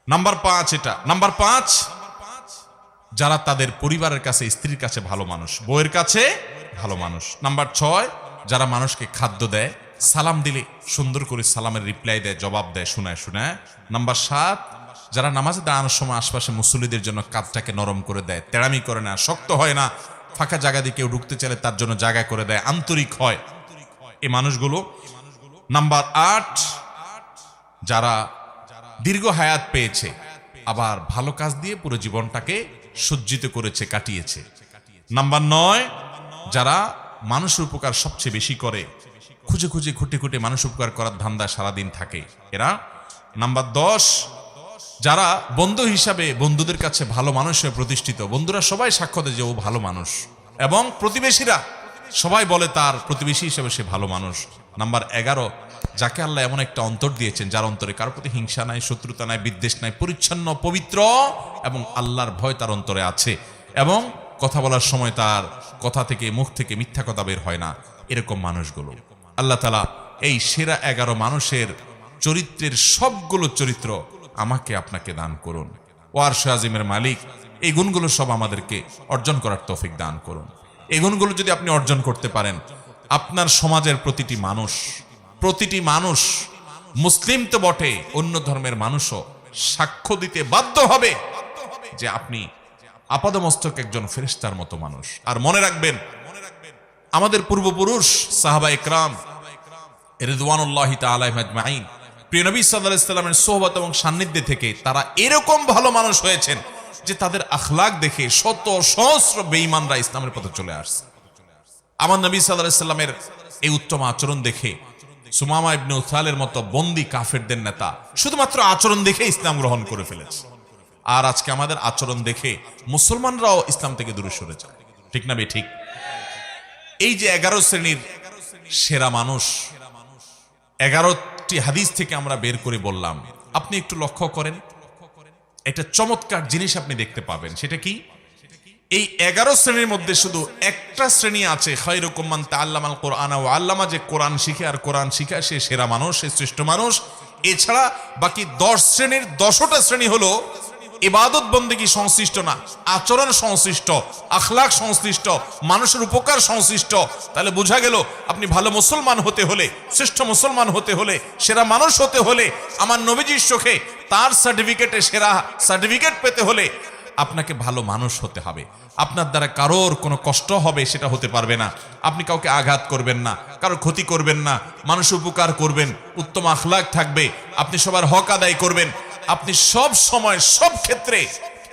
নাম্বার 5 এটা। নাম্বার 5, যারা তাদের পরিবারের কাছে, স্ত্রীর কাছে ভালো মানুষ, বউয়ের কাছে ভালো মানুষ। নাম্বার 6, যারা মানুষকে খাদ্য দেয়, সালাম দিলে সুন্দর করে সালামের রিপ্লাই দেয়, জবাব দেয় শোনায় শোনায়। নাম্বার 7, যারা নামাজে দাঁড়ানোর সময় আশপাশে মুসল্লিদের জন্য কাঁধটাকে নরম করে দেয়, তেড়ামি করে না, শক্ত হয় না, ফাঁকা জায়গা দিয়ে কেউ ঢুকতে চাইলে তার জন্য জায়গা করে দেয়, আন্তরিক হয় এই মানুষগুলো। নাম্বার 8, যারা দীর্ঘ হায়াত পেয়েছে, আবার ভালো কাজ দিয়ে পুরো জীবনটাকে সজ্জিত করেছে, কাটিয়েছে। নাম্বার 9, যারা মানুষের উপকার সবচেয়ে বেশি করে, খুঁজে খুঁজে খুঁটে খুঁটে মানুষ উপকার করার ধান্দা সারাদিন থাকে এরা। নাম্বার 10, যারা বন্ধু হিসাবে বন্ধুদের কাছে ভালো মানুষ হয়ে প্রতিষ্ঠিত, বন্ধুরা সবাই সাক্ষ্য দেয় যে ও ভালো মানুষ, এবং প্রতিবেশীরা সবাই বলে তার প্রতিবেশী হিসেবে সে ভালো মানুষ। নাম্বার 11, যাকে আল্লাহ এমন একটা অন্তর দিয়েছেন যার অন্তরে কারোর প্রতি হিংসা নাই, শত্রুতা নাই, বিদ্বেষ নাই, পরিচ্ছন্ন, পবিত্র এবং আল্লাহর ভয় তার অন্তরে আছে, এবং কথা বলার সময় তার কথা থেকে, মুখ থেকে মিথ্যা কথা বের হয় না। এরকম মানুষগুলো আল্লাহ তাআলা এই সেরা 11 মানুষের চরিত্রের সবগুলো চরিত্র আমাকে আপনাকে দান করুন। ও আরশ আজিমের মালিক, এই গুণগুলো সব আমাদেরকে অর্জন করার তৌফিক দান করুন। এই গুণগুলো যদি আপনি অর্জন করতে পারেন, আপনার সমাজের প্রতিটি মানুষ, মুসলিম তো বটে, অন্য ধর্মের মানুষও সাক্ষ্য দিতে বাধ্য হবে যে আপনি আপাদমস্তক একজন ফেরেশতার মতো মানুষ। আর মনে রাখবেন, আমাদের পূর্বপুরুষ সাহাবা ইকরাম রিদওয়ানুল্লাহি তাআলা আজমাইন, প্রিয় নবী সাল্লাল্লাহু আলাইহি সাল্লামের সোহবত এবং সান্নিধ্যে থেকে তারা এরকম ভালো মানুষ হয়েছেন যে তাদের আখলাক দেখে শত সহস্র বেঈমানরা ইসলামের পথে চলে আসছে। আমার নবী সাল্লাল্লাহু আলাইহি সাল্লামের এই উত্তম আচরণ দেখে সুমামা ইবনে উসালের মতো বন্দী কাফেরদের নেতা শুধুমাত্র আচরণ দেখে ইসলাম গ্রহণ করে ফেলেছে। আর আজকে আমাদের আচরণ দেখে মুসলমানরাও ইসলাম থেকে দূরে সরে যায়, ঠিক না ঠিক? এই যে 11 শ্রেণীর সেরা মানুষ, 11টি হাদিস থেকে আমরা বের করে বললাম, আপনি একটু লক্ষ্য করেন, একটা চমৎকার জিনিস আপনি দেখতে পাবেন। সেটা কি? এই 11 শ্রেণীর মধ্যে শুধু একটা শ্রেণী আছে, খায়রুকুম মান তাআল্লামাল কুরআনা ওয়া আল্লামা, যে কোরআন শিখে আর কোরআন শিখায় সে সেরা মানুষ, সে শ্রেষ্ঠ মানুষ। এছাড়া বাকি 10 শ্রেণীর 10টা শ্রেণী হলো ইবাদত বন্দেগী সংশ্লিষ্ট না, আচরণ সংশ্লিষ্ট, আখলাক সংশ্লিষ্ট, মানুষের উপকার সংশ্লিষ্ট। তাহলে বোঝা গেল, আপনি ভালো মুসলমান হতে হলে, শ্রেষ্ঠ মুসলমান হতে হলে, সেরা মানুষ হতে হলে, আমার নবীজির চোখে তার সার্টিফিকেটে সেরা সার্টিফিকেট পেতে হলে আপনাকে ভালো মানুষ হতে হবে। আপনার দ্বারা কারোর কোনো কষ্ট হবে সেটা হতে পারবে না, আপনি কাউকে আঘাত করবেন না, কারোর ক্ষতি করবেন না, মানুষের উপকার করবেন, উত্তম আখলাক থাকবে, আপনি সবার হক আদায় করবেন, আপনি সব সময় সব ক্ষেত্রে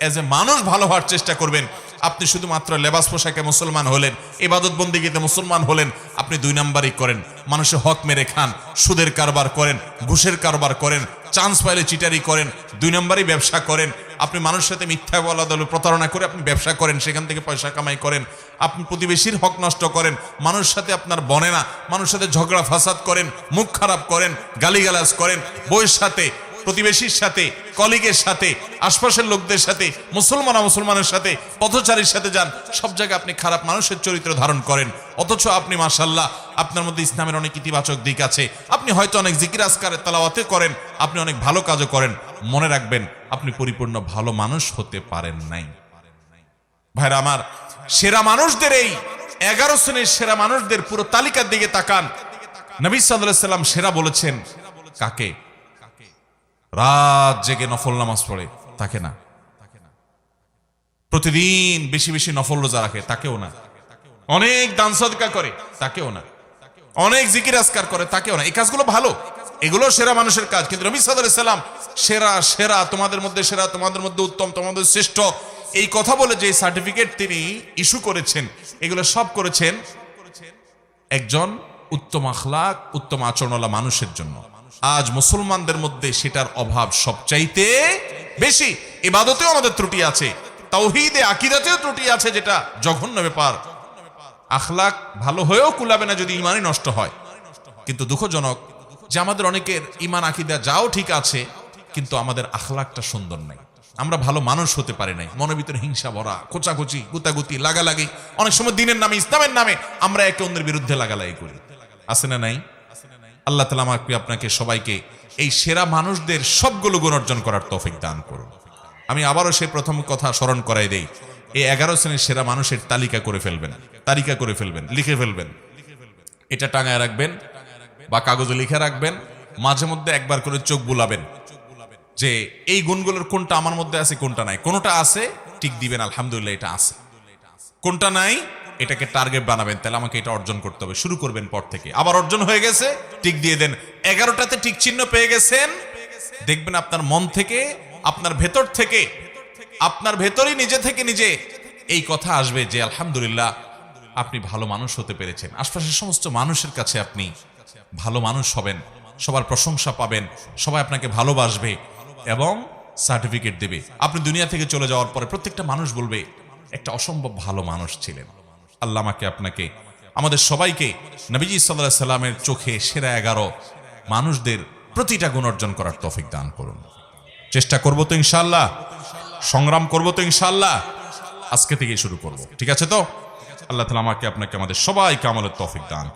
এজ এ মানুষ ভালো হওয়ার চেষ্টা করবেন। আপনি শুধুমাত্র লেবাস পোশাকে মুসলমান হলেন, ইবাদত বন্দেগীতে মুসলমান হলেন, আপনি 2 নাম্বারই করেন, মানুষের হক মেরে খান, সুদের কারবার করেন, ঘুষের কারবার করেন, চান্স পাইলে চিটারি করেন, 2 নাম্বারই ব্যবসা করেন, আপনি মানুষের সাথে মিথ্যা বলা দলে প্রতারণা করে আপনি ব্যবসা করেন, সেখান থেকে পয়সা কামাই করেন, আপনি প্রতিবেশীর হক নষ্ট করেন, মানুষের সাথে আপনার বনে না, মানুষের সাথে ঝগড়া ফাসাদ করেন, মুখ খারাপ করেন, গালিগালাজ করেন, বউয়ের সাথে, প্রতিবেশীর সাথে, কলিগের সাথে, আশপাশের লোকদের সাথে, মুসলমানের সাথে, পথচারীর সাথে যান, সব জায়গায় আপনি খারাপ মানুষের চরিত্র ধারণ করেন। অথচ আপনি মাশাআল্লাহ, আপনার মধ্যে ইসলামের অনেক ইতিবাচক দিক আছে, আপনি হয়তো অনেক জিকির আজকারের তেলাওয়াতে করেন, আপনি অনেক ভালো কাজও করেন। মনে রাখবেন, আপনি পরিপূর্ণ ভালো মানুষ হতে পারেন নাই। ভাইরা আমার, সেরা মানুষদের এই 11 শ্রেণীর সেরা মানুষদের পুরো তালিকার দিকে তাকান। নবী সাল্লাল্লাহু আলাইহি সাল্লাম সেরা বলেছেন কাকে? রাত জেগে নফল নামাজ পড়ে তাকে না, প্রতিদিন বেশি বেশি নফল রোজা রাখে, তাকেও না। অনেক দান সদকা করে, তাকেও না। অনেক জিকির আজকার করে, তাকেও না। এই কাজগুলো ভালো, এগুলো সেরা মানুষের কাজ, কিন্তু নবী সাল্লাল্লাহু আলাইহি সাল্লাম সেরা সেরা, তোমাদের মধ্যে সেরা, তোমাদের মধ্যে উত্তম, তোমাদের শ্রেষ্ঠ, এই কথা বলে যে সার্টিফিকেট তিনি ইস্যু করেছেন, এগুলো সব করেছেন একজন উত্তম আখলাক, উত্তম আচরণওয়ালা মানুষের জন্য। আজ মুসলমানদের মধ্যে সেটার অভাব সবচাইতে বেশি। ইবাদতেও আমাদের ত্রুটি আছে, তাওহীদে আকীদাতেও ত্রুটি আছে, যেটা জঘন্য ব্যাপার। আখলাক ভালো হয়েও কুলাবে না যদি ঈমানই নষ্ট হয়। কিন্তু দুঃখজনক যে আমাদের অনেকের ঈমান আকীদা যাও ঠিক আছে, কিন্তু আমাদের আখলাকটা সুন্দর নাই। আমরা ভালো মানুষ হতে পারি নাই, মনের ভিতরে হিংসা ভরা, কোচাকুচি, গুতাগুতি, লাগালাগি, অনেক সময় দিনের নামে, ইসলামের নামে আমরা একে অন্যের বিরুদ্ধে লাগালাগি করি, আছে না নাই? আল্লাহ তাআলা আমাকে আপনাকে সবাইকে এই সেরা মানুষদের সবগুলো গুণ অর্জন করার তৌফিক দান করুন। আমি আবারও সেই প্রথম কথা স্মরণ করাই দেই, এই 11 শ্রেণীর সেরা মানুষের তালিকা করে ফেলবেন, তালিকা করে ফেলবেন, লিখে ফেলবেন, এটা টাঙায় রাখবেন বা কাগজে লিখে রাখবেন। মাঝে মধ্যে একবার করে চোখ বুলাবেন যে এই গুণগুলোর কোনটা আমার মধ্যে আছে, কোনটা নাই। কোনটা আছে টিক দিবেন, আলহামদুলিল্লাহ এটা আছে। কোনটা নাই এটাকে টার্গেট বানাবেন, তাহলে আমাকে এটা অর্জন করতে হবে, শুরু করবেন পর থেকে। আবার অর্জন হয়ে গেছে টিক দিয়ে দেন। 11টাতে টিক চিহ্ন পেয়ে গেছেন, দেখবেন আপনার মন থেকে, আপনার ভেতর থেকে, আপনার ভেতরই নিজে থেকে নিজে এই কথা আসবে যে আলহামদুলিল্লাহ আপনি ভালো মানুষ হতে পেরেছেন। আশপাশের সমস্ত মানুষের কাছে আপনি ভালো মানুষ হবেন, সবার প্রশংসা পাবেন, সবাই আপনাকে ভালোবাসবে এবং সার্টিফিকেট দেবে। আপনি দুনিয়া থেকে চলে যাওয়ার পরে প্রত্যেকটা মানুষ বলবে একটা অসম্ভব ভালো মানুষ ছিলেন। আল্লাহ আমাকে আপনাকে, আমাদের সবাইকে নবীজি সাল্লাল্লাহু আলাইহি সাল্লামের চোখে সেরা 11 মানুষদের প্রতিটা গুণ অর্জন করার তৌফিক দান করুন। চেষ্টা করব তো ইনশাআল্লাহ, সংগ্রাম করব তো ইনশাআল্লাহ, আজকে থেকেই শুরু করব, ঠিক আছে তো? আল্লাহ তাআলা আমাকে আপনাকে আমাদের সবাইকে আমলের তৌফিক দান করুন।